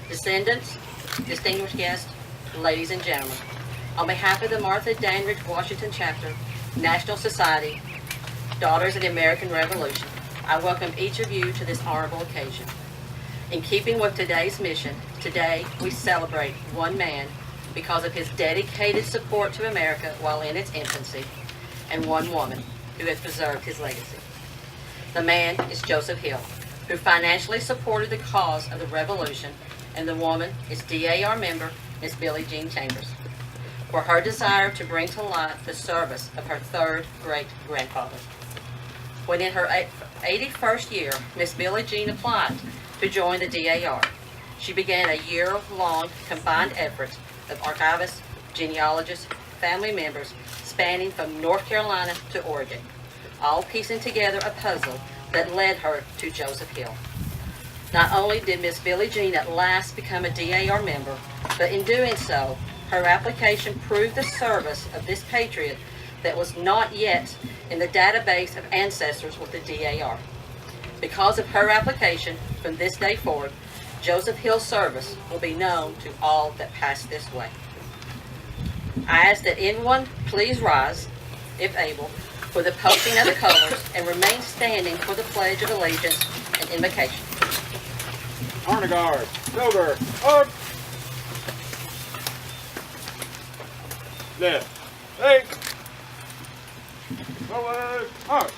descendants, distinguished guests, ladies and gentlemen, on behalf of the Martha Dandridge Washington Chapter, National Society, Daughters of the American Revolution, I welcome each of you to this honorable occasion. In keeping with today's mission, today we celebrate one man because of his dedicated support to America while in its infancy, and one woman who has preserved his legacy. The man is Joseph Hill, who financially supported the cause of the Revolution, and the woman is DAR member Miss Billie Jean Chambers, for her desire to bring to light the service of her third great-grandfather. When in her 81st year, Miss Billie Jean applied to join the DAR. She began a year-long combined effort of archivists, genealogists, family members, spanning from North Carolina to Oregon, all piecing together a puzzle that led her to Joseph Hill. Not only did Miss Billie Jean at last become a DAR member, but in doing so, her application proved the service of this patriot that was not yet in the database of ancestors with the DAR. Because of her application, from this day forward, Joseph Hill's service will be known to all that pass this way. I ask that anyone please rise, if able, for the posting of the colors and remain standing for the Pledge of Allegiance and invocation. Honor Guard, silver, up. Left, right, forward, up.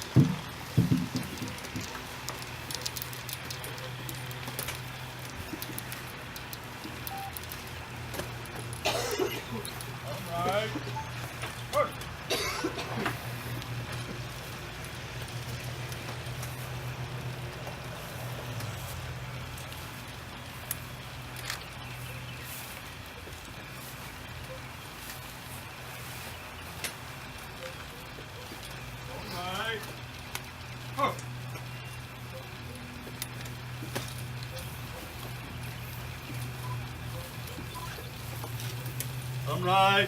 All right. Up. Come right.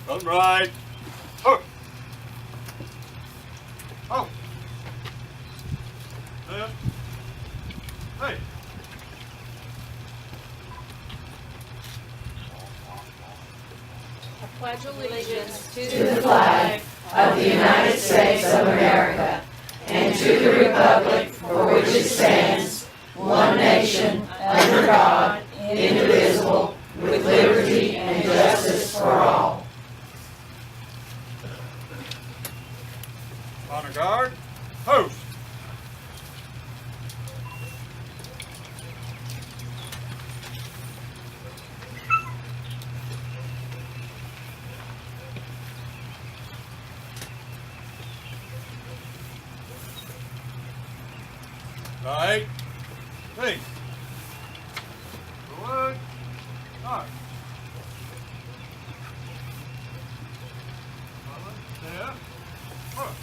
Come right. Oh. Left. Hey. I pledge allegiance to the flag of the United States of America and to the republic for which it stands, one nation, under God, indivisible, with liberty and justice for all. Honor Guard, post. Right. Hey. Forward. Right. There. Up.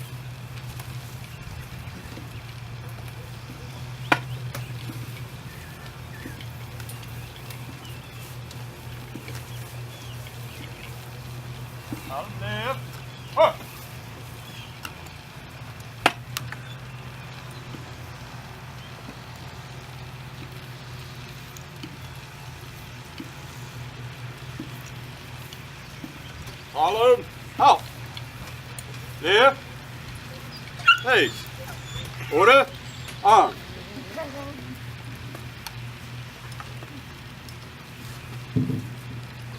Out left. Up. Follow. Halt. Left. Face. Order. Arm.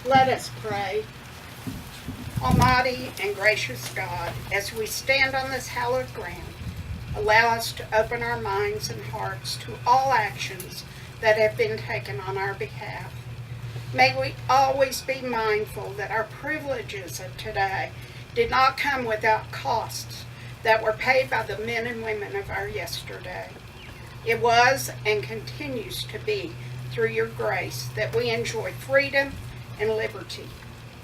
Let us pray. Almighty and gracious God, as we stand on this hallowed ground, allow us to open our minds and hearts to all actions that have been taken on our behalf. May we always be mindful that our privileges of today did not come without costs that were paid by the men and women of our yesterday. It was and continues to be through your grace that we enjoy freedom and liberty.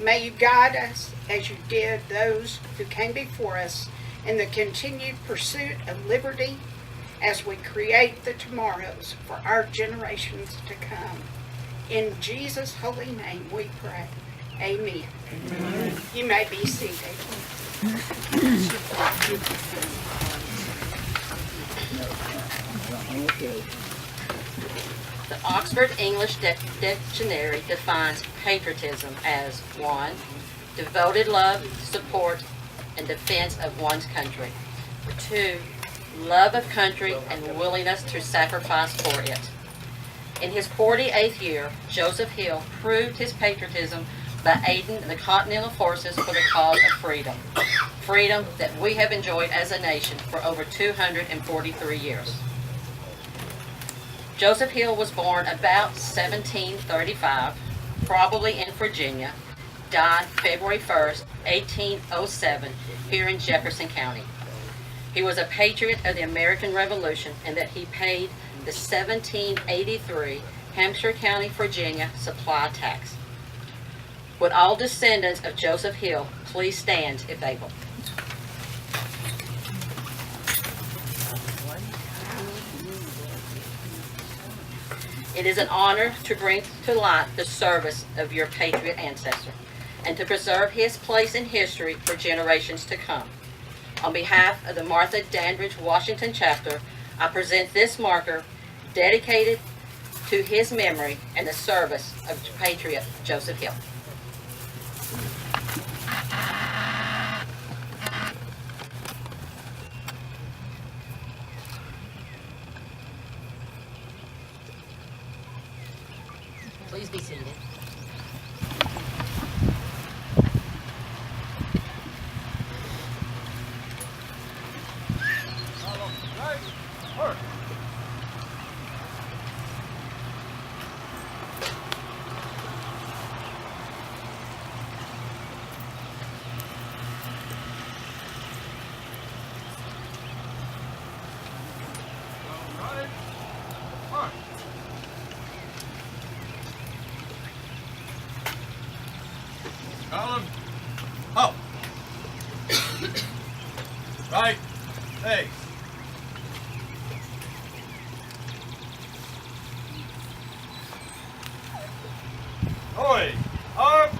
May you guide us as you did those who came before us in the continued pursuit of liberty as we create the tomorrows for our generations to come. In Jesus' holy name we pray. Amen. Amen. You may be seated. Okay. The Oxford English Dictionary defines patriotism as 1. Devoted love, support, and defense of one's country. 2. Love of country and willingness to sacrifice for it. In his 48th year, Joseph Hill proved his patriotism by aiding the Continental Forces for the cause of freedom. Freedom that we have enjoyed as a nation for over 243 years. Joseph Hill was born about 1735, probably in Virginia, died February 1st, 1807, here in Jefferson County. He was a patriot of the American Revolution and that he paid the 1783 Hampshire County, Virginia supply tax. Would all descendants of Joseph Hill please stand if able? It is an honor to bring to light the service of your patriot ancestor and to preserve his place in history for generations to come. On behalf of the Martha Dandridge Washington chapter, I present this marker dedicated to his memory and the service of Patriot Joseph Hill. Please be seated. Right. Work. Right. Work. Column. Up. Right. Face. Oi. Up.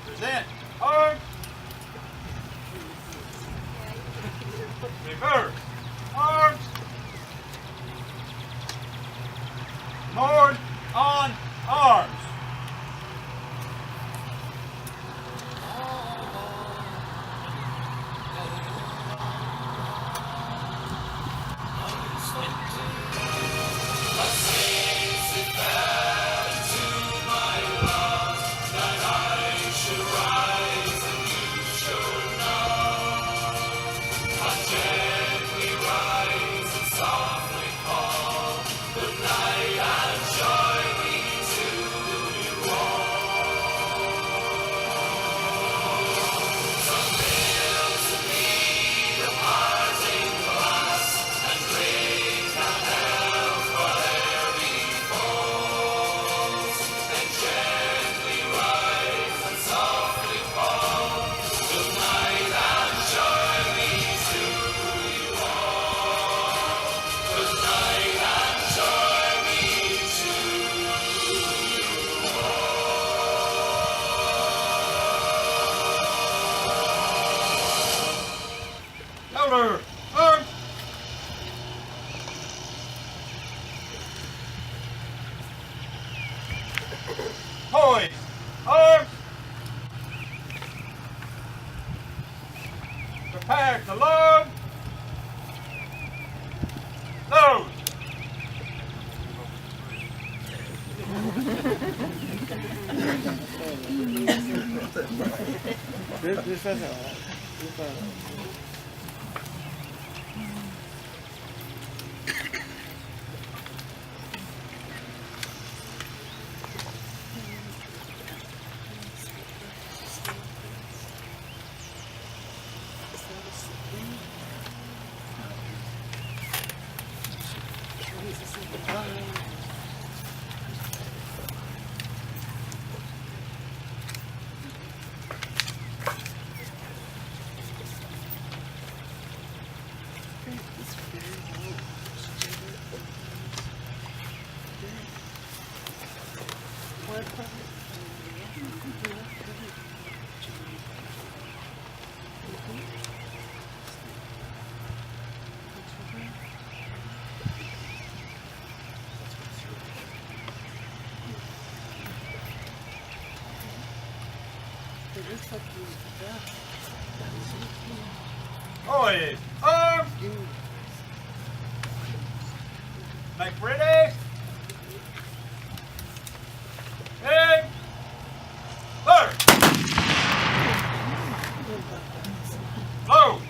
Present. Arm. Reverse. Arms. Moored on arms. Louder. Arms. Poise. Arms. Prepare to load. Load. Boys, arms. Make ready. Aim. Fire. Load.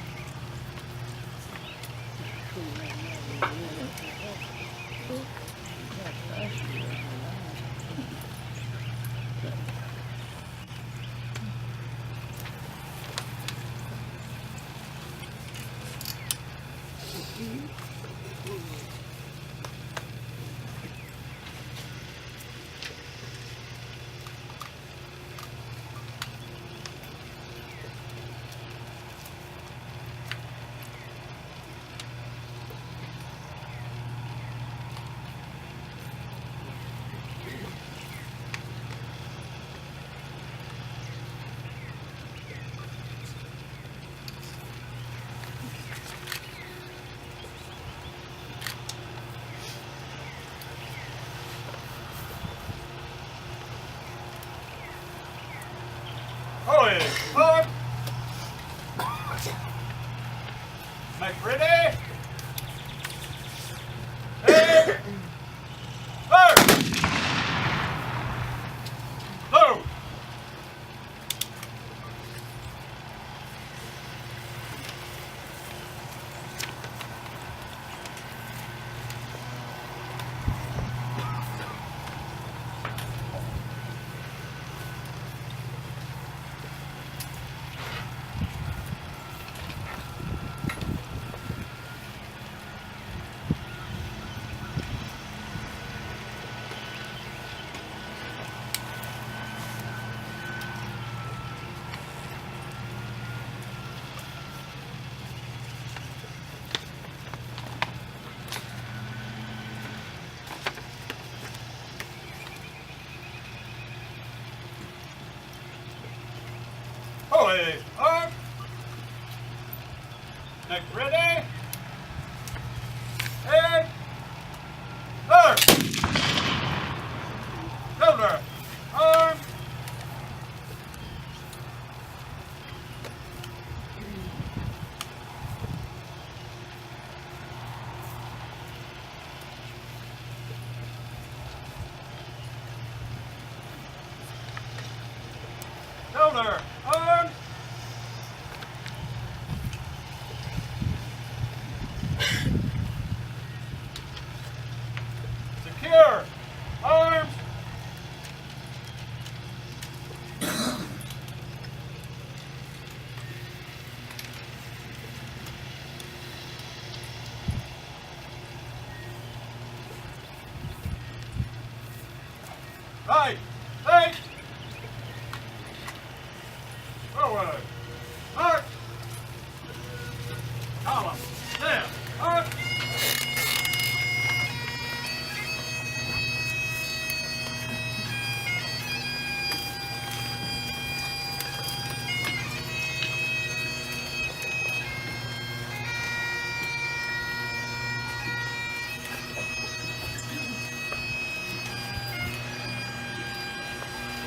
Boys, up. Make ready. Aim. Fire. Load. Boys, up. Make ready. Aim. Fire. Shoulder. Arm. Shoulder. Arm. Secure. Arms. Right. Right. Forward. March. Column. Left. March.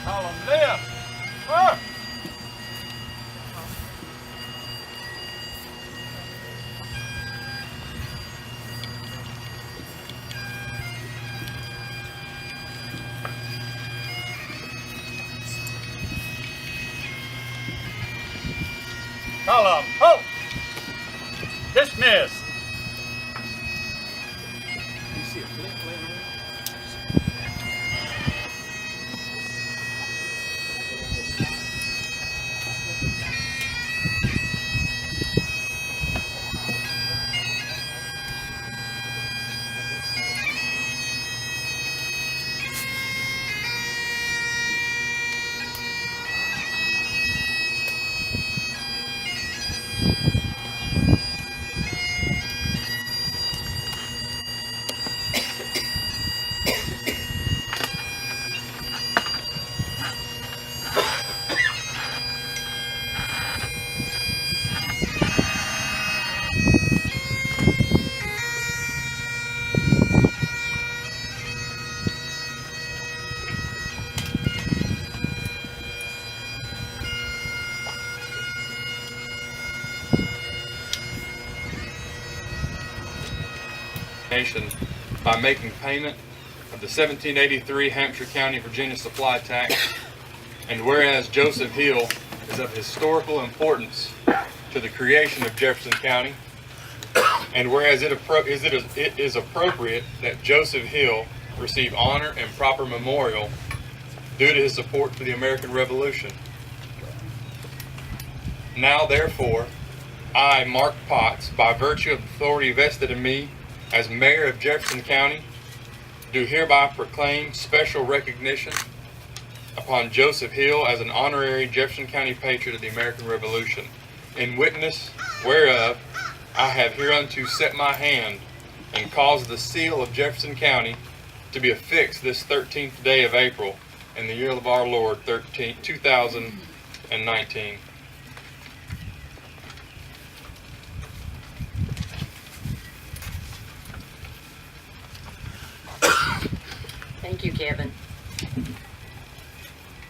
Column left. March. Column. Halt. Dismiss. nation by making payment of the 1783 Hampshire County, Virginia Supply Tax, and whereas Joseph Hill is of historical importance to the creation of Jefferson County, and whereas it is appropriate that Joseph Hill receive honor and proper memorial due to his support for the American Revolution. Now, therefore, I, Mark Potts, by virtue of the authority vested in me as Mayor of Jefferson County, do hereby proclaim special recognition upon Joseph Hill as an honorary Jefferson County Patriot of the American Revolution, in witness whereof I have hereunto set my hand and caused the seal of Jefferson County to be affixed this 13th day of April in the year of our Lord 2019. Thank you, Kevin.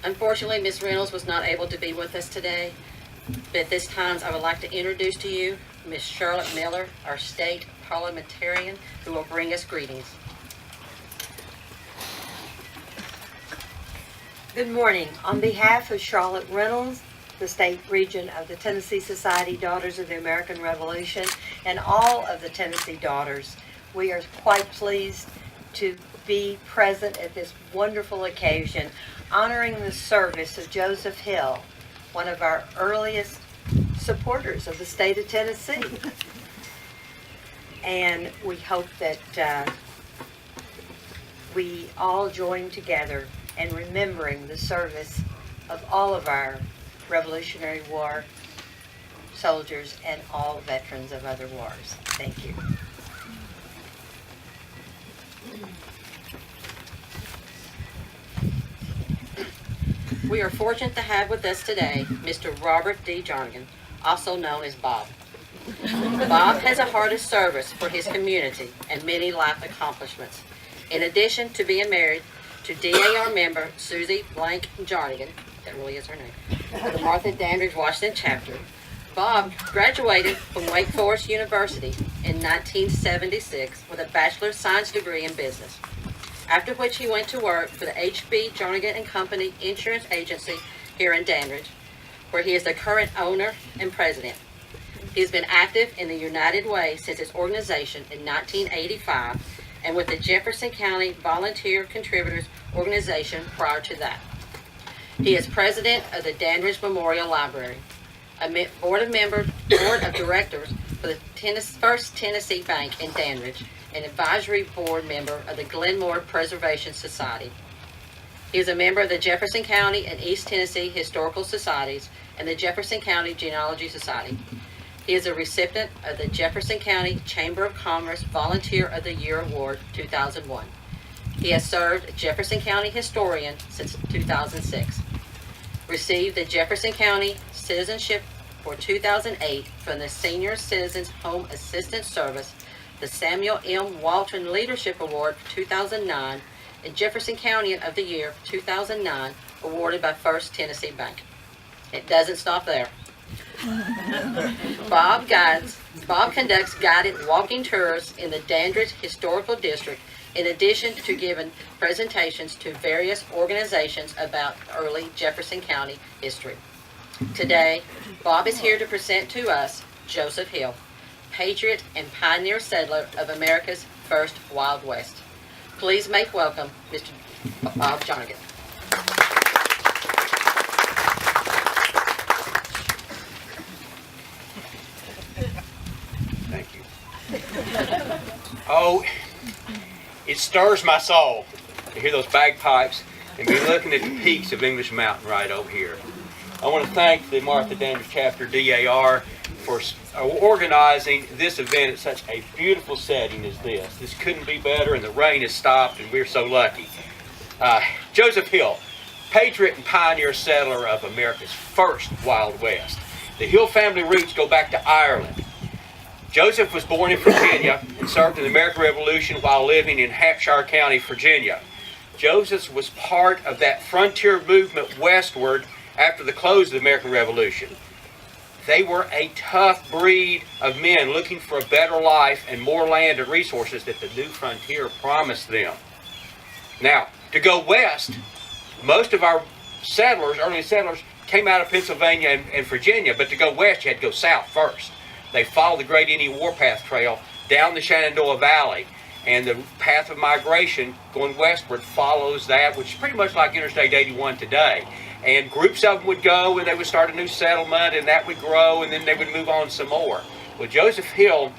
Unfortunately, Ms. Reynolds was not able to be with us today, but at this time I would like to introduce to you Ms. Charlotte Miller, our state parliamentarian, who will bring us greetings. Good morning. On behalf of Charlotte Reynolds, the state regent of the Tennessee Society Daughters of the American Revolution, and all of the Tennessee Daughters, we are quite pleased to be present at this wonderful occasion, honoring the service of Joseph Hill, one of our earliest supporters of the state of Tennessee. And we hope that we all join together in remembering the service of all of our Revolutionary War soldiers and all veterans of other wars. Thank you. We are fortunate to have with us today Mr. Robert D. Jernigan, also known as Bob. Bob has a heart of service for his community and many life accomplishments. In addition to being married to DAR member Susie Blank Jernigan, that really is her name, of the Martha Dandridge, Washington chapter, Bob graduated from Wake Forest University in 1976 with a Bachelor of Science degree in business, after which he went to work for the H.B. Jernigan & Company Insurance Agency here in Dandridge, where he is the current owner and president. He has been active in the United Way since its organization in 1985 and with the Jefferson County Volunteer Contributors Organization prior to that. He is president of the Dandridge Memorial Library, a board of directors for the First Tennessee Bank in Dandridge, an advisory board member of the Glenmore Preservation Society. He is a member of the Jefferson County and East Tennessee Historical Societies and the Jefferson County Genealogy Society. He is a recipient of the Jefferson County Chamber of Commerce Volunteer of the Year Award 2001. He has served as Jefferson County Historian since 2006. Received the Jefferson County Citizenship for 2008 from the Senior Citizens Home Assistance Service, the Samuel M. Walton Leadership Award for 2009, and Jefferson County of the Year for 2009, awarded by First Tennessee Bank. It doesn't stop there. Bob conducts guided walking tours in the Dandridge Historical District, in addition to giving presentations to various organizations about early Jefferson County history. Today, Bob is here to present to us Joseph Hill, patriot and pioneer settler of America's first Wild West. Please make welcome Mr. Bob Jernigan. Thank you. Oh, it stirs my soul to hear those bagpipes and be looking at the peaks of English Mountain right over here. I want to thank the Martha Dandridge chapter DAR for organizing this event at such a beautiful setting as this. This couldn't be better, and the rain has stopped, and we're so lucky. Joseph Hill, patriot and pioneer settler of America's first Wild West. The Hill family roots go back to Ireland. Joseph was born in Virginia and served in the American Revolution while living in Hampshire County, Virginia. Joseph was part of that frontier movement westward after the close of the American Revolution. they were a tough breed of men looking for a better life and more land and resources that the new frontier promised them. Now, to go west, most of our settlers, early settlers, came out of Pennsylvania and Virginia, but to go west, you had to go south first. They followed the Great Indian Warpath Trail down the Shenandoah Valley, and the path of migration going westward follows that, which is pretty much like Interstate 81 today. And groups of them would go, and they would start a new settlement, and that would grow, and then they would move on some more. Well, Joseph Hill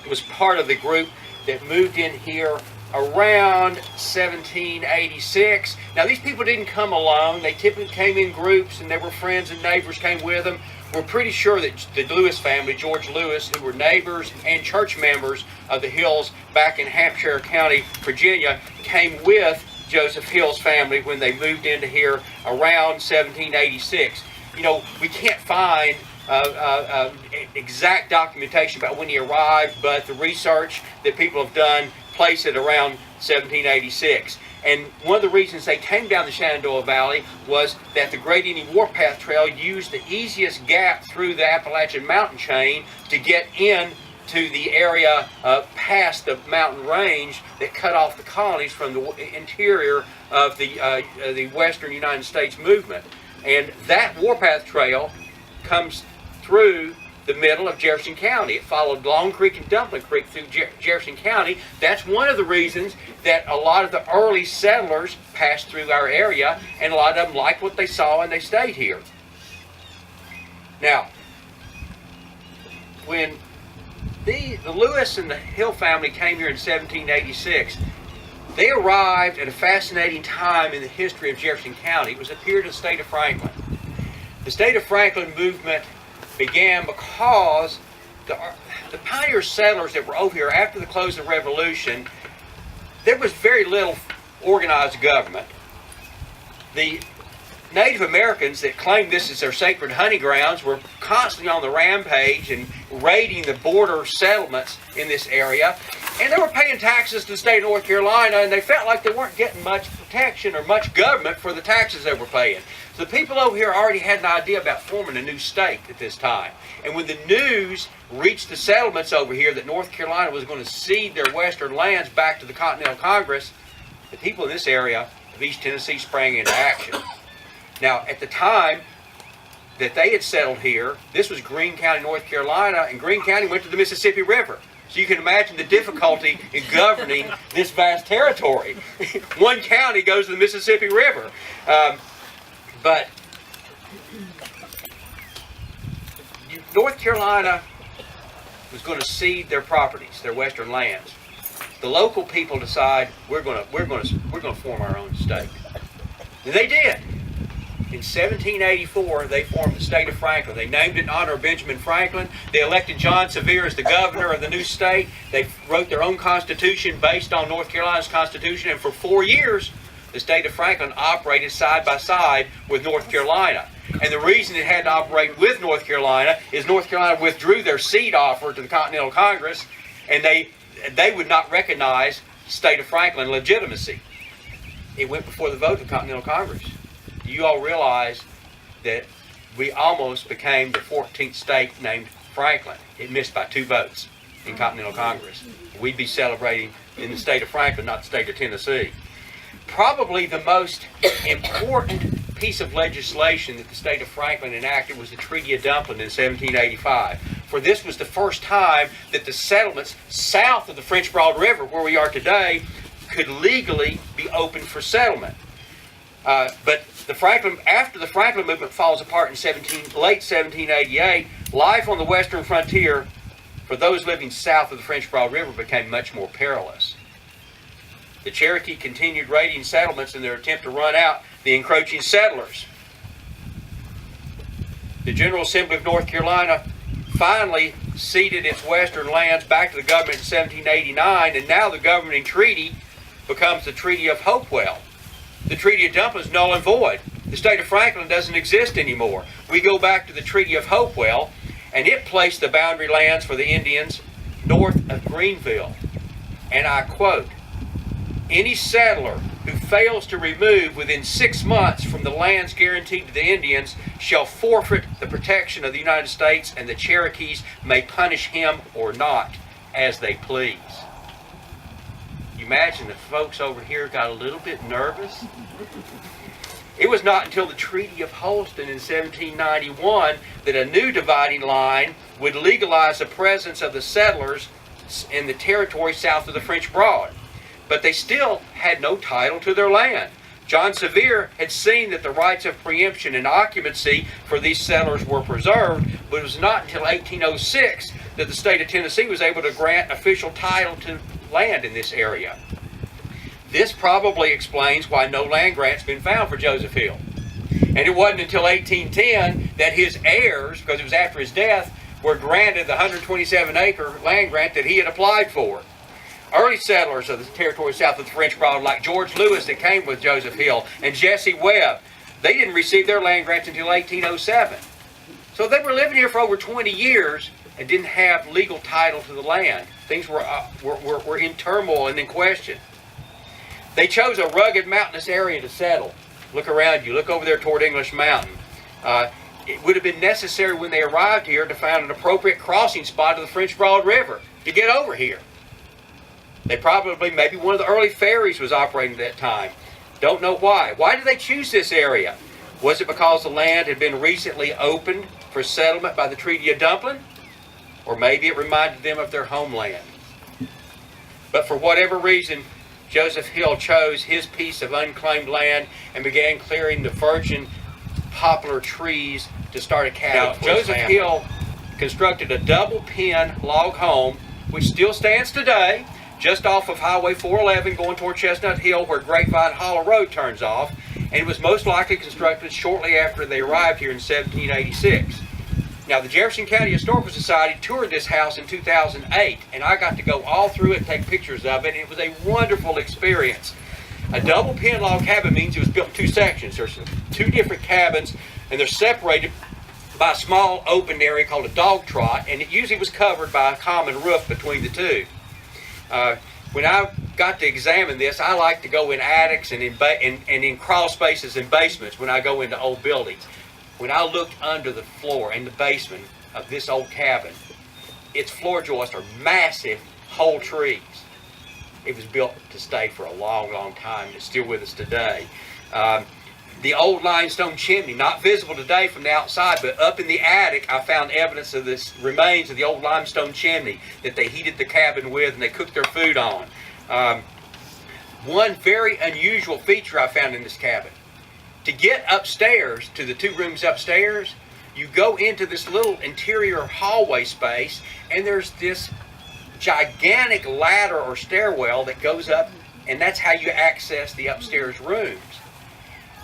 was part of the group that moved in here around 1786. Now, these people didn't come alone. They typically came in groups, and there were friends and neighbors came with them. We're pretty sure that the Lewis family, George Lewis, who were neighbors and church members of the Hills back in Hampshire County, Virginia, came with Joseph Hill's family when they moved into here around 1786. You know, we can't find exact documentation about when he arrived, but the research that people have done place it around 1786. And one of the reasons they came down the Shenandoah Valley was that the Great Indian Warpath Trail used the easiest gap through the Appalachian mountain chain to get in to the area past the mountain range that cut off the colonies from the interior of the western United States movement. And that Warpath Trail comes through the middle of Jefferson County. It followed Long Creek and Dumpling Creek through Jefferson County. That's one of the reasons that a lot of the early settlers passed through our area, and a lot of them liked what they saw and they stayed here. Now, when the Lewis and the Hill family came here in 1786, they arrived at a fascinating time in the history of Jefferson County. It was a period of the state of Franklin. The state of Franklin movement began because the pioneer settlers that were over here after the close of the Revolution, there was very little organized government. The Native Americans that claimed this as their sacred hunting grounds were constantly on the rampage and raiding the border settlements in this area. And they were paying taxes to the state of North Carolina, and they felt like they weren't getting much protection or much government for the taxes they were paying. So the people over here already had an idea about forming a new state at this time. And when the news reached the settlements over here that North Carolina was going to cede their western lands back to the Continental Congress, the people in this area of East Tennessee sprang into action. Now, at the time that they had settled here, this was Greene County, North Carolina, and Greene County went to the Mississippi River. So you can imagine the difficulty in governing this vast territory. One county goes to the Mississippi River. But North Carolina was going to cede their properties, their western lands. The local people decide we're going to form our own state. And they did. In 1784, they formed the state of Franklin. They named it in honor of Benjamin Franklin. They elected John Sevier as the governor of the new state. They wrote their own constitution based on North Carolina's constitution. And for 4 years, the state of Franklin operated side by side with North Carolina. And the reason it had to operate with North Carolina is North Carolina withdrew their seat offer to the Continental Congress, and they would not recognize the state of Franklin legitimacy. It went before the vote of the Continental Congress. Do you all realize that we almost became the 14th state named Franklin? It missed by 2 votes in Continental Congress. We'd be celebrating in the state of Franklin, not the state of Tennessee. Probably the most important piece of legislation that the state of Franklin enacted was the Treaty of Dumpling in 1785. For this was the first time that the settlements south of the French Broad River, where we are today, could legally be opened for settlement. But after the Franklin movement falls apart in late 1788, life on the western frontier for those living south of the French Broad River became much more perilous. The Cherokee continued raiding settlements in their attempt to run out the encroaching settlers. The General Assembly of North Carolina finally ceded its western lands back to the government in 1789, and now the governing treaty becomes the Treaty of Hopewell. The Treaty of Dumpling is null and void. The state of Franklin doesn't exist anymore. We go back to the Treaty of Hopewell, and it placed the boundary lands for the Indians north of Greenville. And I quote, "Any settler who fails to remove within 6 months from the lands guaranteed to the Indians shall forfeit the protection of the United States, and the Cherokees may punish him or not as they please. You imagine the folks over here got a little bit nervous? It was not until the Treaty of Holston in 1791 that a new dividing line would legalize the presence of the settlers in the territory south of the French Broad. But they still had no title to their land. John Sevier had seen that the rights of preemption and occupancy for these settlers were preserved, but it was not until 1806 that the state of Tennessee was able to grant official title to land in this area. This probably explains why no land grant's been found for Joseph Hill. And it wasn't until 1810 that his heirs, because it was after his death, were granted the 127-acre land grant that he had applied for. Early settlers of the territory south of the French Broad, like George Lewis that came with Joseph Hill, and Jesse Webb, they didn't receive their land grants until 1807. So they were living here for over 20 years and didn't have legal title to the land. Things were in turmoil and in question. They chose a rugged mountainous area to settle. Look around you. Look over there toward English Mountain. It would have been necessary when they arrived here to find an appropriate crossing spot of the French Broad River to get over here. They probably, maybe one of the early ferries was operating at that time. Don't know why. Why did they choose this area? Was it because the land had been recently opened for settlement by the Treaty of Dublin? Or maybe it reminded them of their homeland. But for whatever reason, Joseph Hill chose his piece of unclaimed land and began clearing the virgin poplar trees to start a cabin. Now, Joseph Hill constructed a double-pen log home, which still stands today, just off of Highway 411 going toward Chestnut Hill where Grapevine Hollow Road turns off, and it was most likely constructed shortly after they arrived here in 1786. Now, the Jefferson County Historical Society toured this house in 2008, and I got to go all through it and take pictures of it, and it was a wonderful experience. A double pen log cabin means it was built in two sections. There's two different cabins, and they're separated by a small open area called a dog trot, and it usually was covered by a common roof between the two. When I got to examine this, I like to go in attics and in crawl spaces and basements when I go into old buildings. When I looked under the floor in the basement of this old cabin, its floor joists are massive whole trees. It was built to stay for a long, long time. It's still with us today. The old limestone chimney, not visible today from the outside, but up in the attic, I found evidence of this remains of the old limestone chimney that they heated the cabin with and they cooked their food on. One very unusual feature I found in this cabin. To get upstairs to the two rooms upstairs, you go into this little interior hallway space, and there's this gigantic ladder or stairwell that goes up, and that's how you access the upstairs rooms.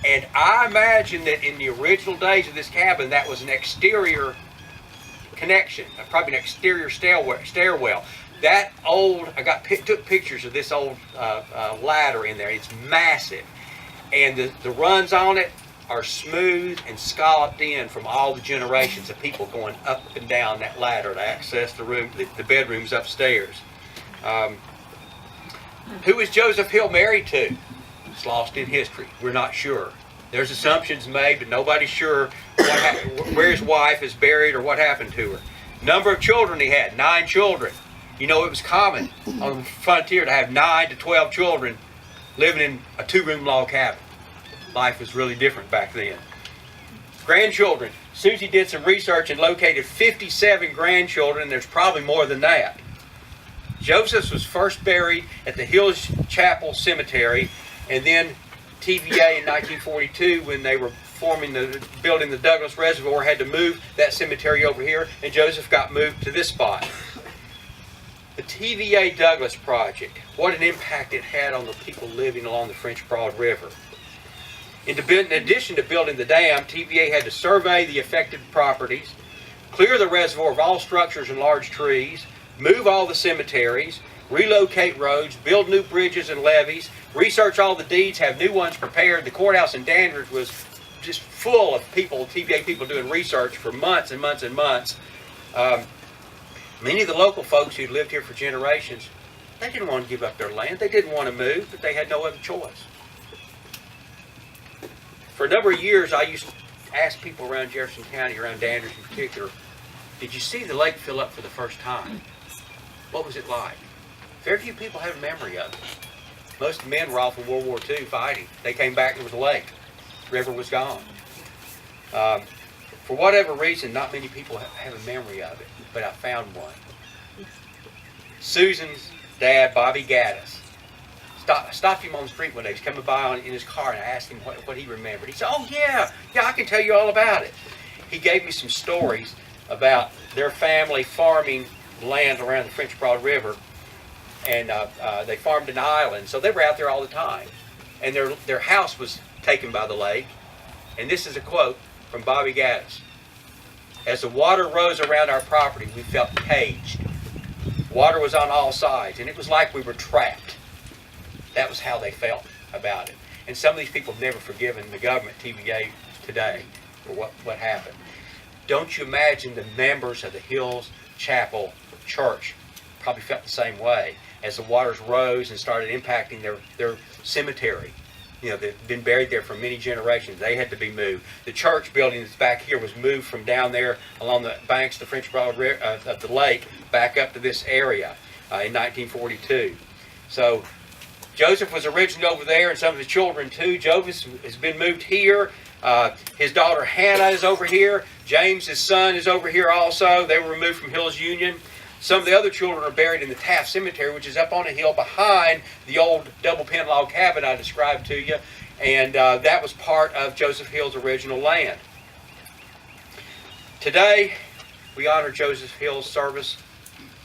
And I imagine that in the original days of this cabin, that was an exterior connection, probably an exterior stairwell. That old, took pictures of this old ladder in there. It's massive. And the runs on it are smooth and scalloped in from all the generations of people going up and down that ladder to access the bedrooms upstairs. Who is Joseph Hill married to? It's lost in history. We're not sure. There's assumptions made, but nobody's sure where his wife is buried or what happened to her. Number of children he had, 9 children. You know, it was common on the frontier to have 9 to 12 children living in a 2-room log cabin. Life was really different back then. Grandchildren. Susie did some research and located 57 grandchildren. There's probably more than that. Joseph was first buried at the Hills Chapel Cemetery, and then TVA in 1942, when they were building the Douglas Reservoir, had to move that cemetery over here, and Joseph got moved to this spot. The TVA Douglas project, what an impact it had on the people living along the French Broad River. In addition to building the dam, TVA had to survey the affected properties, clear the reservoir of all structures and large trees, move all the cemeteries, relocate roads, build new bridges and levees, research all the deeds, have new ones prepared. The courthouse in Dandridge was just full of people, TVA people doing research for months and months and months. Many of the local folks who'd lived here for generations, they didn't want to give up their land. They didn't want to move, but they had no other choice. For a number of years, I used to ask people around Jefferson County, around Dandridge in particular, did you see the lake fill up for the first time? What was it like? Very few people have a memory of it. Most of the men were off in World War II fighting. They came back, there was a lake. The river was gone. For whatever reason, not many people have a memory of it, but I found one. Susan's dad, Bobby Gaddis, stopped him on the street one day. He was coming by in his car, and I asked him what he remembered. He said, "Oh yeah, I can tell you all about it." He gave me some stories about their family farming land around the French Broad River, and they farmed an island, so they were out there all the time. And their house was taken by the lake, and this is a quote from Bobby Gaddis. "As the water rose around our property, we felt caged. Water was on all sides, and it was like we were trapped." That was how they felt about it. And some of these people have never forgiven the government TVA today for what happened. Don't you imagine the members of the Hills Chapel Church probably felt the same way as the waters rose and started impacting their cemetery. You know, they've been buried there for many generations. They had to be moved. The church building that's back here was moved from down there along the banks of the French Broad River, of the lake back up to this area in 1942. So Joseph was originally over there, and some of his children too. Joseph has been moved here. His daughter Hannah is over here. James, his son, is over here also. They were removed from Hills Union. Some of the other children are buried in the Taft Cemetery, which is up on a hill behind the old double pen log cabin I described to you. And that was part of Joseph Hill's original land. Today, we honor Joseph Hill's service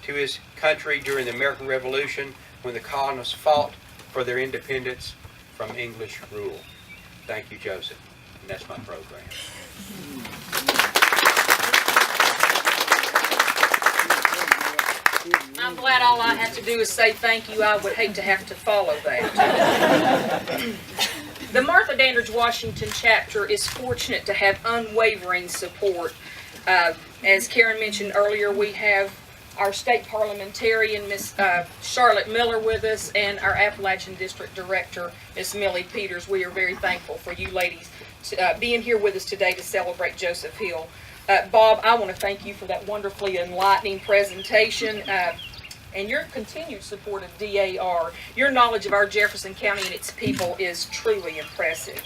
to his country during the American Revolution, when the colonists fought for their independence from English rule. Thank you, Joseph. And that's my program. I'm glad all I have to do is say thank you. I would hate to have to follow that. The Martha Dandridge Washington chapter is fortunate to have unwavering support. As Karen mentioned earlier, we have our state parliamentarian, Miss Charlotte Miller, with us, and our Appalachian District Director, Miss Millie Peters. We are very thankful for you ladies being here with us today to celebrate Joseph Hill. Bob, I want to thank you for that wonderfully enlightening presentation and your continued support of DAR. Your knowledge of our Jefferson County and its people is truly impressive.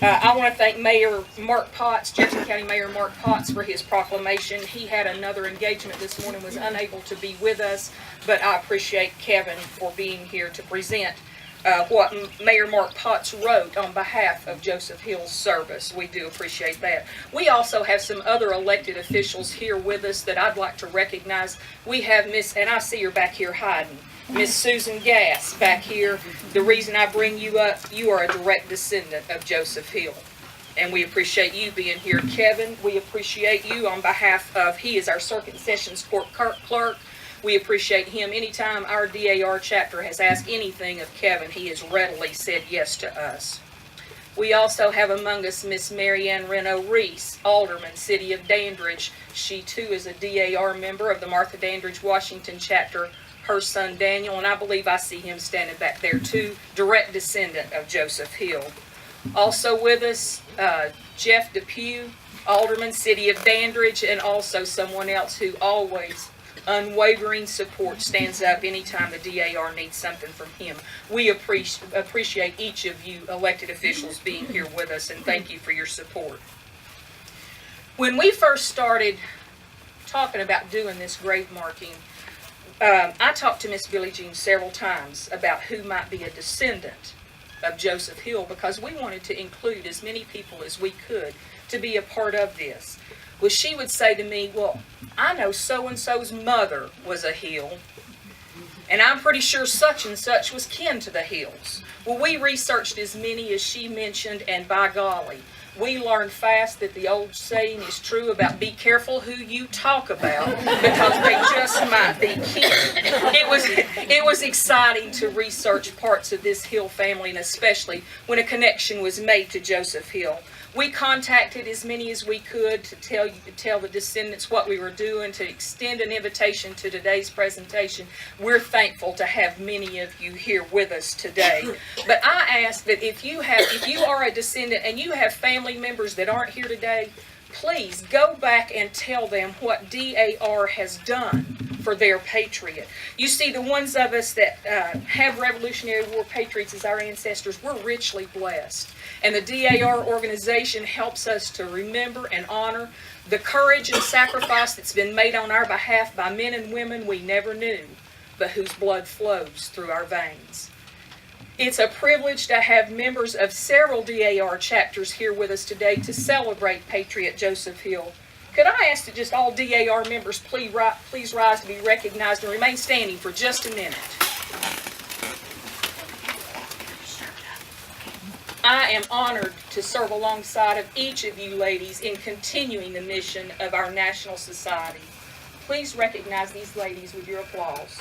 I want to thank Mayor Mark Potts, Jefferson County Mayor Mark Potts, for his proclamation. He had another engagement this morning, was unable to be with us, but I appreciate Kevin for being here to present what Mayor Mark Potts wrote on behalf of Joseph Hill's service. We do appreciate that. We also have some other elected officials here with us that I'd like to recognize. We have Miss, and I see her back here hiding, Miss Susan Gass back here. The reason I bring you up, you are a direct descendant of Joseph Hill, and we appreciate you being here. Kevin, we appreciate you on behalf of, he is our Circuit Sessions Court clerk. We appreciate him. Anytime our DAR chapter has asked anything of Kevin, he has readily said yes to us. We also have among us Miss Mary Ann Reno Reese, Alderman, City of Dandridge. She too is a DAR member of the Martha Dandridge Washington chapter. Her son Daniel, and I believe I see him standing back there too, direct descendant of Joseph Hill. Also with us, Jeff Depew, Alderman, City of Dandridge, and also someone else who always unwavering support, stands up anytime the DAR needs something from him. We appreciate each of you elected officials being here with us, and thank you for your support. When we first started talking about doing this grave marking, I talked to Miss Billie Jean several times about who might be a descendant of Joseph Hill, because we wanted to include as many people as we could to be a part of this. Well, she would say to me, well, I know so-and-so's mother was a Hill, and I'm pretty sure such and such was kin to the Hills. Well, we researched as many as she mentioned, and by golly, we learned fast that the old saying is true about be careful who you talk about, because they just might be kin. It was exciting to research parts of this Hill family, and especially when a connection was made to Joseph Hill. We contacted as many as we could to tell the descendants what we were doing, to extend an invitation to today's presentation. We're thankful to have many of you here with us today. But I ask that if you are a descendant and you have family members that aren't here today, please go back and tell them what DAR has done for their patriot. You see, the ones of us that have Revolutionary War patriots as our ancestors, we're richly blessed. And the DAR organization helps us to remember and honor the courage and sacrifice that's been made on our behalf by men and women we never knew, but whose blood flows through our veins. It's a privilege to have members of several DAR chapters here with us today to celebrate Patriot Joseph Hill. Could I ask that just all DAR members please rise to be recognized and remain standing for just a minute. I am honored to serve alongside of each of you ladies in continuing the mission of our National Society. Please recognize these ladies with your applause.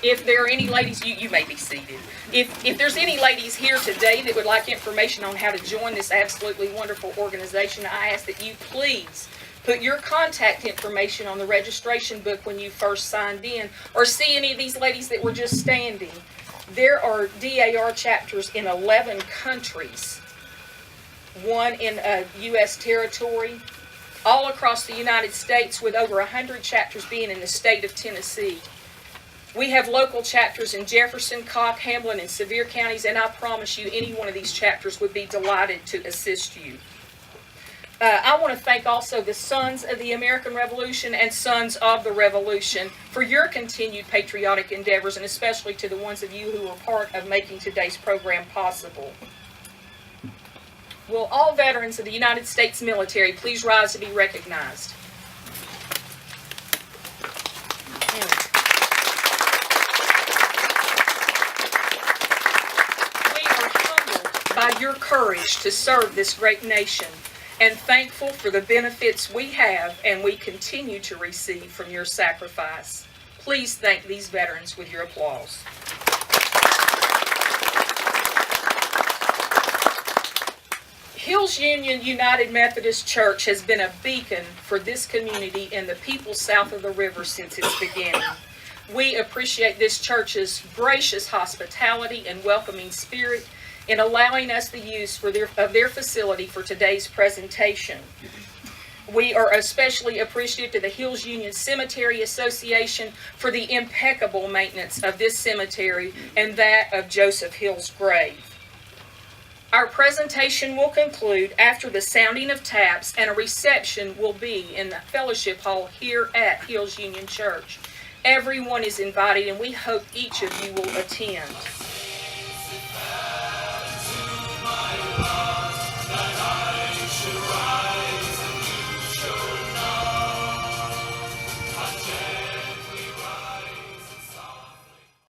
If there are any ladies, you may be seated. If there's any ladies here today that would like information on how to join this absolutely wonderful organization, I ask that you please put your contact information on the registration book when you first signed in, or see any of these ladies that were just standing. There are DAR chapters in 11 countries, one in a U.S. territory, all across the United States, with over 100 chapters being in the state of Tennessee. We have local chapters in Jefferson, Cobb, Hamlin, and Sevier counties, and I promise you any one of these chapters would be delighted to assist you. I want to thank also the Sons of the American Revolution and Sons of the Revolution for your continued patriotic endeavors, and especially to the ones of you who are part of making today's program possible. Will all veterans of the United States military please rise to be recognized? We are humbled by your courage to serve this great nation, and thankful for the benefits we have and we continue to receive from your sacrifice. Please thank these veterans with your applause. Hills Union United Methodist Church has been a beacon for this community and the people south of the river since its beginning. We appreciate this church's gracious hospitality and welcoming spirit in allowing us the use of their facility for today's presentation. We are especially appreciative to the Hills Union Cemetery Association for the impeccable maintenance of this cemetery and that of Joseph Hill's grave. Our presentation will conclude after the sounding of taps, and a reception will be in the fellowship hall here at Hills Union Church. Everyone is invited, and we hope each of you will attend.